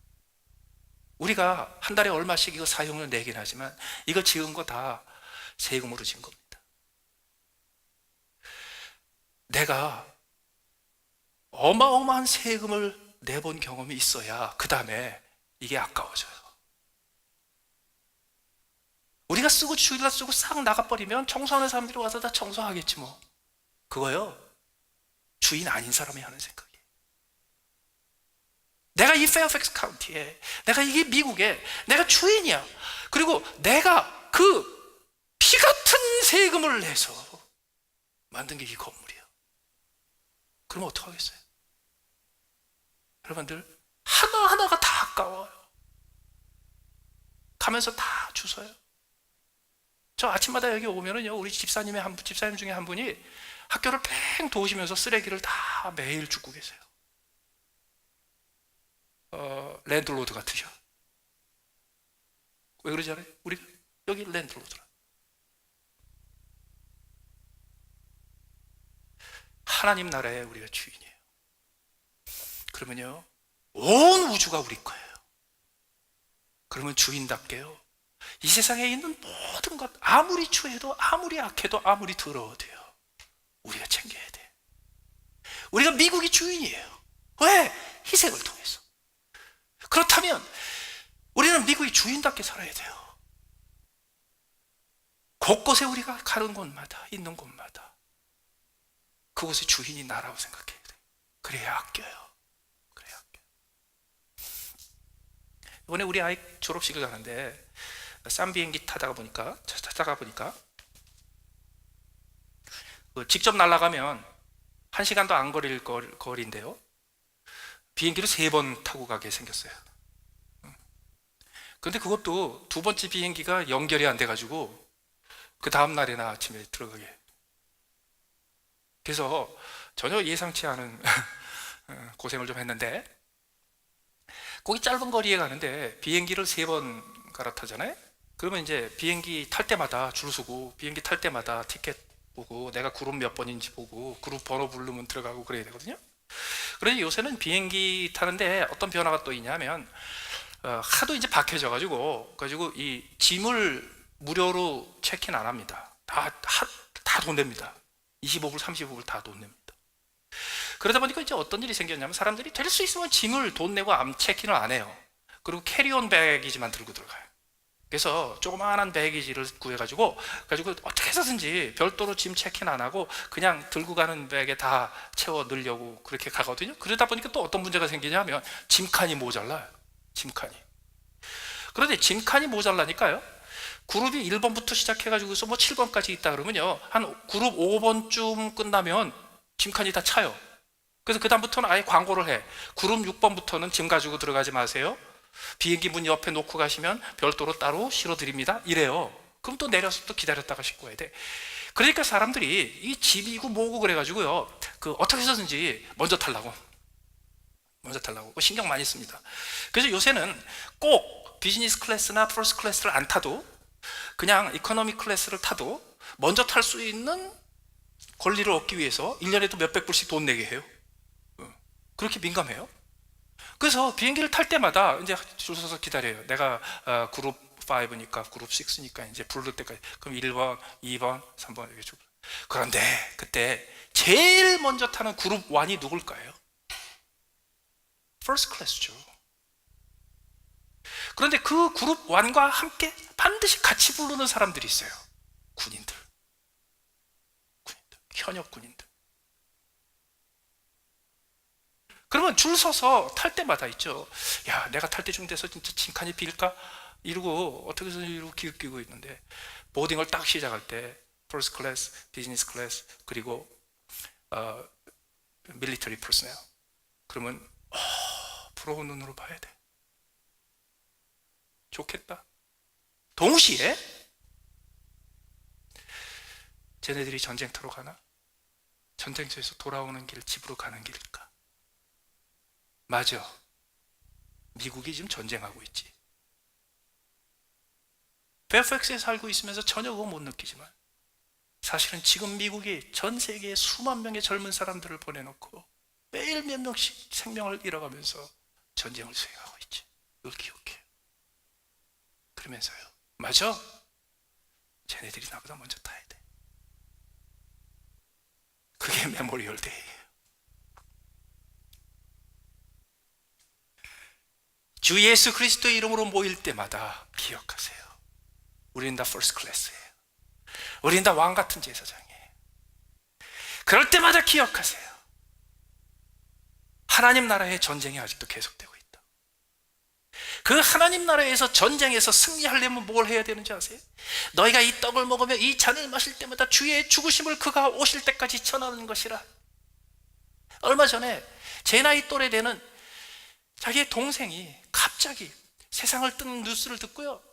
우리가 한 달에 얼마씩 이거 사용료 내긴 하지만 이거 지은 거 다 세금으로 지은 겁니다. 내가 어마어마한 세금을 내본 경험이 있어야 그 다음에 이게 아까워져요. 우리가 쓰고 주일날 쓰고 싹 나가버리면 청소하는 사람들이 와서 다 청소하겠지 뭐. 그거요, 주인 아닌 사람이 하는 생각이에요. 내가 이 페어팩스 카운티에, 내가 이게 미국에 내가 주인이야. 그리고 내가 그 피 같은 세금을 내서 만든 게 이 건물이야. 그러면 어떡하겠어요? 여러분들, 하나하나가 다 아까워요. 가면서 다 주워요. 저 아침마다 여기 오면은요, 우리 집사님 중에 한 분이 학교를 팽 도우시면서 쓰레기를 다 매일 줍고 계세요. 랜드로드 같으셔. 왜 그러지 않아요? 우리 여기 랜드로드라. 하나님 나라에 우리가 주인이에요. 그러면요, 온 우주가 우리 거예요. 그러면 주인답게요, 이 세상에 있는 모든 것, 아무리 추해도 아무리 악해도 아무리 더러워도요, 우리가 챙겨야 돼. 우리가 미국이 주인이에요. 왜? 희생을 통해서. 그렇다면 우리는 미국이 주인답게 살아야 돼요. 곳곳에 우리가 가는 곳마다, 있는 곳마다 그곳의 주인이 나라고 생각해야 돼. 그래야 아껴요. 그래야 아껴요. 이번에 우리 아이 졸업식을 가는데 싼 비행기 타다가 보니까 직접 날아가면 1시간도 안 걸릴 거리인데요, 비행기를 3번 타고 가게 생겼어요. 그런데 그것도 두 번째 비행기가 연결이 안 돼가지고 그 다음 날이나 아침에 들어가게. 그래서 전혀 예상치 않은 고생을 좀 했는데, 거기 짧은 거리에 가는데 비행기를 3번 갈아타잖아요. 그러면 이제 비행기 탈 때마다 줄 서고, 비행기 탈 때마다 티켓 보고, 내가 그룹 몇 번인지 보고, 그룹 번호 부르면 들어가고 그래야 되거든요. 그런데 요새는 비행기 타는데 어떤 변화가 또 있냐면, 하도 이제 박해져가지고 이 짐을 무료로 체크인 안 합니다. 다 돈 냅니다. 25불, 30불 다 돈 냅니다. 그러다 보니까 이제 어떤 일이 생겼냐면, 사람들이 될 수 있으면 짐을 돈 내고 체크인을 안 해요. 그리고 캐리온 배기지만 들고 들어가요. 그래서 조그마한 배기지를 구해가지고 어떻게 해서든지 별도로 짐 체크인 안 하고 그냥 들고 가는 백에 다 채워 넣으려고 그렇게 가거든요. 그러다 보니까 또 어떤 문제가 생기냐면, 짐칸이 모자라요. 짐칸이. 그런데 짐칸이 모자라니까요, 그룹이 1번부터 시작해가지고서 뭐 7번까지 있다 그러면요, 한 그룹 5번쯤 끝나면 짐칸이 다 차요. 그래서 그 다음부터는 아예 광고를 해. 그룹 6번부터는 짐 가지고 들어가지 마세요. 비행기 문 옆에 놓고 가시면 별도로 따로 실어드립니다. 이래요. 그럼 또 내려서 또 기다렸다가 싣고 와야 돼. 그러니까 사람들이 이 짐이고 뭐고 그래가지고요, 어떻게 해서든지 먼저 타려고 신경 많이 씁니다. 그래서 요새는 꼭 비즈니스 클래스나 퍼스트 클래스를 안 타도, 그냥 이코노미 클래스를 타도 먼저 탈 수 있는 권리를 얻기 위해서 1년에도 몇백 불씩 돈 내게 해요. 그렇게 민감해요. 그래서 비행기를 탈 때마다 이제 줄 서서 기다려요. 내가 그룹 그룹 5니까 그룹 6니까 이제 부를 때까지 그럼 1번, 2번, 3번 이렇게 쭉. 그런데 그때 제일 먼저 타는 그룹 1이 누굴까요? First Class죠. 그런데 그 그룹 1과 함께 반드시 같이 부르는 사람들이 있어요. 군인들, 현역 군인들. 그러면 줄 서서 탈 때마다 있죠. 야, 내가 탈 때쯤 돼서 진짜 징칸이 빌까? 이러고 어떻게 해서 이러고 기웃기고 있는데 보딩을 딱 시작할 때 퍼스트 클래스, 비즈니스 클래스, 그리고 밀리터리 퍼스널. 그러면 부러운 눈으로 봐야 돼. 좋겠다. 동시에 쟤네들이 전쟁터로 가나? 전쟁터에서 돌아오는 길, 집으로 가는 길일까? 맞아. 미국이 지금 전쟁하고 있지. 페어팩스에 살고 있으면서 전혀 그거 못 느끼지만 사실은 지금 미국이 전 세계에 수만 명의 젊은 사람들을 보내놓고 매일 몇 명씩 생명을 잃어가면서 전쟁을 수행하고 있지. 이걸 기억해. 그러면서요. 맞아. 쟤네들이 나보다 먼저 타야 돼. 그게 메모리얼 데이예요. 주 예수 그리스도의 이름으로 모일 때마다 기억하세요. 우리는 다 퍼스트 클래스예요. 우리는 다 왕 같은 제사장이에요. 그럴 때마다 기억하세요. 하나님 나라의 전쟁이 아직도 계속되고 있다. 그 하나님 나라에서 전쟁에서 승리하려면 뭘 해야 되는지 아세요? 너희가 이 떡을 먹으며 이 잔을 마실 때마다 주의 죽으심을 그가 오실 때까지 전하는 것이라. 얼마 전에 제 나이 또래 되는 자기의 동생이 갑자기 세상을 뜬 뉴스를 듣고요,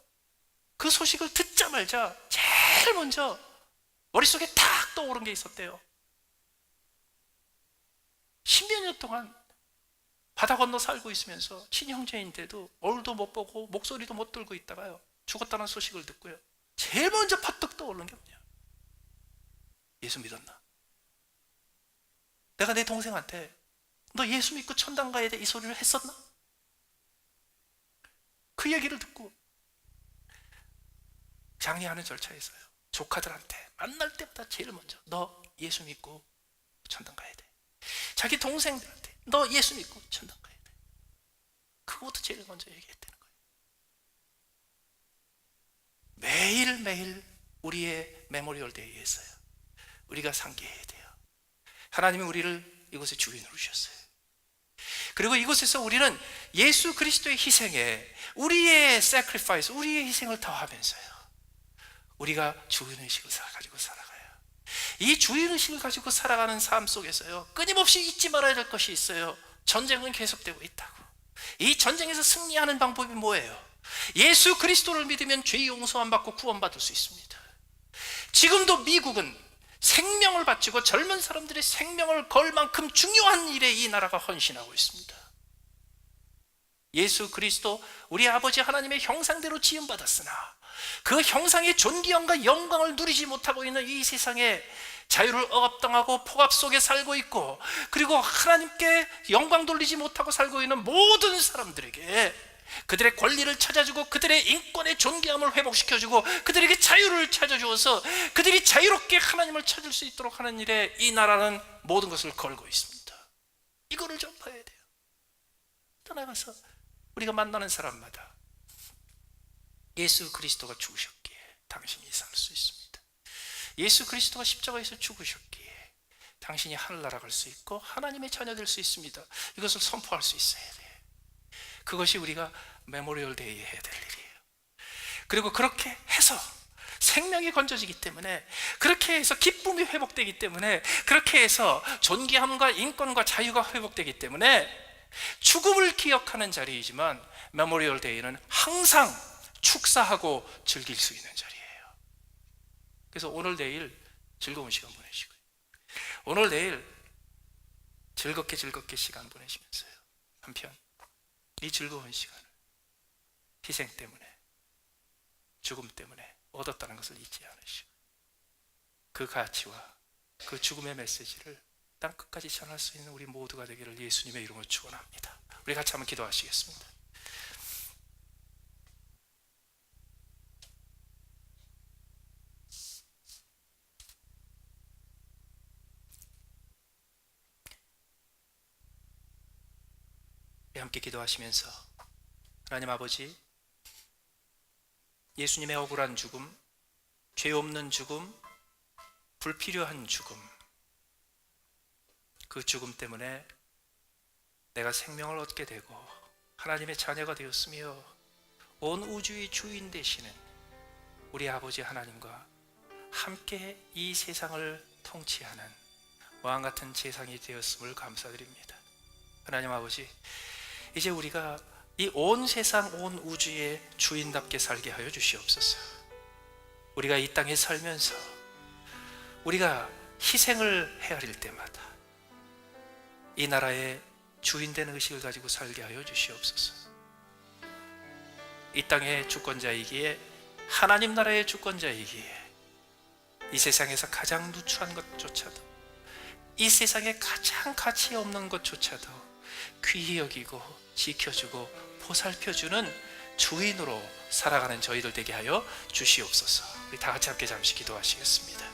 그 소식을 듣자마자 제일 먼저 머릿속에 탁 떠오른 게 있었대요. 10몇 년 동안 바다 건너 살고 있으면서 친형제인데도 얼도 못 보고 목소리도 못 들고 있다가요, 죽었다는 소식을 듣고요, 제일 먼저 퍼뜩 떠오른 게 뭐냐? 예수 믿었나? 내가 내 동생한테 너 예수 믿고 천당 가야 돼 이 소리를 했었나? 그 얘기를 듣고 장례하는 절차에서요, 조카들한테 만날 때마다 제일 먼저 너 예수 믿고 천당 가야 돼. 자기 동생들한테 너 예수 믿고 천당 가야 돼. 그것도 제일 먼저 얘기했다는 거예요. 매일매일 우리의 메모리얼 데이에서요, 우리가 상기해야 돼요. 하나님이 우리를 이곳에 주인으로 주셨어요. 그리고 이곳에서 우리는 예수 그리스도의 희생에 우리의 sacrifice, 우리의 희생을 더하면서요, 우리가 주인의식을 가지고 살아가요. 이 주인의식을 가지고 살아가는 삶 속에서요, 끊임없이 잊지 말아야 될 것이 있어요. 전쟁은 계속되고 있다고. 이 전쟁에서 승리하는 방법이 뭐예요? 예수 그리스도를 믿으면 죄 용서함 받고 구원받을 수 있습니다. 지금도 미국은 생명을 바치고 젊은 사람들의 생명을 걸 만큼 중요한 일에 이 나라가 헌신하고 있습니다. 예수 그리스도 우리 아버지 하나님의 형상대로 지음받았으나 그 형상의 존귀함과 영광을 누리지 못하고 있는 이 세상에 자유를 억압당하고 폭압 속에 살고 있고, 그리고 하나님께 영광 돌리지 못하고 살고 있는 모든 사람들에게 그들의 권리를 찾아주고 그들의 인권의 존귀함을 회복시켜주고 그들에게 자유를 찾아주어서 그들이 자유롭게 하나님을 찾을 수 있도록 하는 일에 이 나라는 모든 것을 걸고 있습니다. 이거를 좀 봐야 돼요. 떠나가서 우리가 만나는 사람마다 예수 그리스도가 죽으셨기에 당신이 살 수 있습니다. 예수 그리스도가 십자가에서 죽으셨기에 당신이 하늘나라 갈 수 있고 하나님의 자녀 될 수 있습니다. 이것을 선포할 수 있어야 돼요. 그것이 우리가 메모리얼 데이에 해야 될 일이에요. 그리고 그렇게 해서 생명이 건져지기 때문에, 그렇게 해서 기쁨이 회복되기 때문에, 그렇게 해서 존귀함과 인권과 자유가 회복되기 때문에 죽음을 기억하는 자리이지만 메모리얼 데이는 항상 축사하고 즐길 수 있는 자리예요. 그래서 오늘 내일 즐거운 시간 보내시고요, 오늘 내일 즐겁게 시간 보내시면서요, 한편 이 즐거운 시간을 희생 때문에, 죽음 때문에 얻었다는 것을 잊지 않으시고 그 가치와 그 죽음의 메시지를 땅 끝까지 전할 수 있는 우리 모두가 되기를 예수님의 이름으로 축원합니다. 우리 같이 한번 기도하시겠습니다. 함께 기도하시면서 하나님 아버지, 예수님의 억울한 죽음, 죄 없는 죽음, 불필요한 죽음, 그 죽음 때문에 내가 생명을 얻게 되고 하나님의 자녀가 되었으며 온 우주의 주인 되시는 우리 아버지 하나님과 함께 이 세상을 통치하는 왕같은 재상이 되었음을 감사드립니다. 하나님 아버지, 이제 우리가 이 온 세상 온 우주의 주인답게 살게 하여 주시옵소서. 우리가 이 땅에 살면서 우리가 희생을 헤아릴 때마다 이 나라의 주인 되는 의식을 가지고 살게 하여 주시옵소서. 이 땅의 주권자이기에, 하나님 나라의 주권자이기에 이 세상에서 가장 누추한 것조차도, 이 세상에 가장 가치 없는 것조차도 귀히 여기고 지켜주고 보살펴주는 주인으로 살아가는 저희들 되게 하여 주시옵소서. 우리 다 같이 함께 잠시 기도하시겠습니다.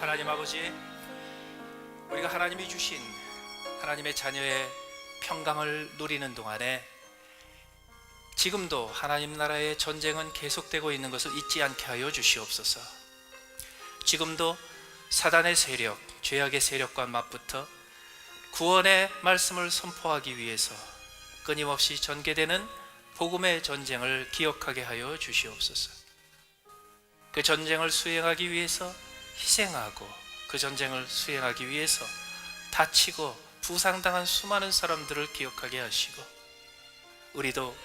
하나님 아버지, 우리가 하나님이 주신 하나님의 자녀의 평강을 누리는 동안에 지금도 하나님 나라의 전쟁은 계속되고 있는 것을 잊지 않게 하여 주시옵소서. 지금도 사단의 세력, 죄악의 세력과 맞붙어 구원의 말씀을 선포하기 위해서 끊임없이 전개되는 복음의 전쟁을 기억하게 하여 주시옵소서. 그 전쟁을 수행하기 위해서 희생하고, 그 전쟁을 수행하기 위해서 다치고 부상당한 수많은 사람들을 기억하게 하시고, 우리도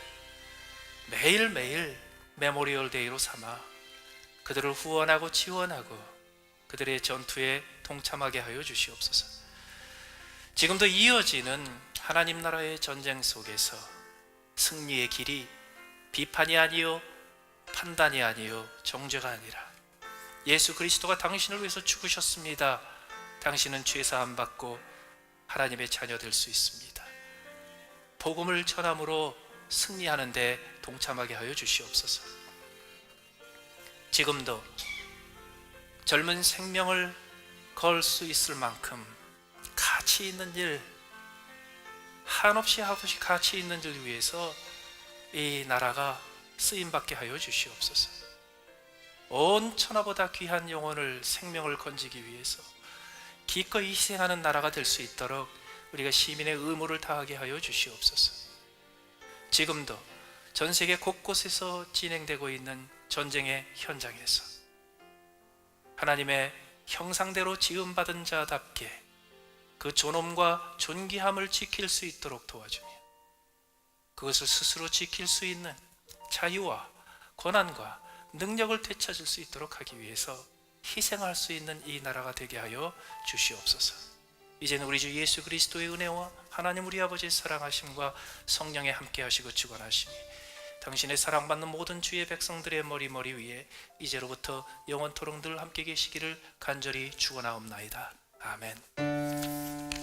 매일매일 메모리얼 데이로 삼아 그들을 후원하고 지원하고 그들의 전투에 동참하게 하여 주시옵소서. 지금도 이어지는 하나님 나라의 전쟁 속에서 승리의 길이 비판이 아니요 판단이 아니요 정죄가 아니라 예수 그리스도가 당신을 위해서 죽으셨습니다. 당신은 죄사함 받고 하나님의 자녀 될 수 있습니다. 복음을 전함으로 승리하는 데 동참하게 하여 주시옵소서. 지금도 젊은 생명을 걸 수 있을 만큼 가치 있는 일, 한없이 한없이 가치 있는 일 위해서 이 나라가 쓰임받게 하여 주시옵소서. 온 천하보다 귀한 영혼을, 생명을 건지기 위해서 기꺼이 희생하는 나라가 될 수 있도록 우리가 시민의 의무를 다하게 하여 주시옵소서. 지금도 전 세계 곳곳에서 진행되고 있는 전쟁의 현장에서 하나님의 형상대로 지음받은 자답게 그 존엄과 존귀함을 지킬 수 있도록 도와주며, 그것을 스스로 지킬 수 있는 자유와 권한과 능력을 되찾을 수 있도록 하기 위해서 희생할 수 있는 이 나라가 되게 하여 주시옵소서. 이제는 우리 주 예수 그리스도의 은혜와 하나님 우리 아버지의 사랑하심과 성령의 함께 하시고 주관하심이 당신의 사랑받는 모든 주의 백성들의 머리 위에 이제로부터 영원토록 늘 함께 계시기를 간절히 축원하옵나이다. 아멘.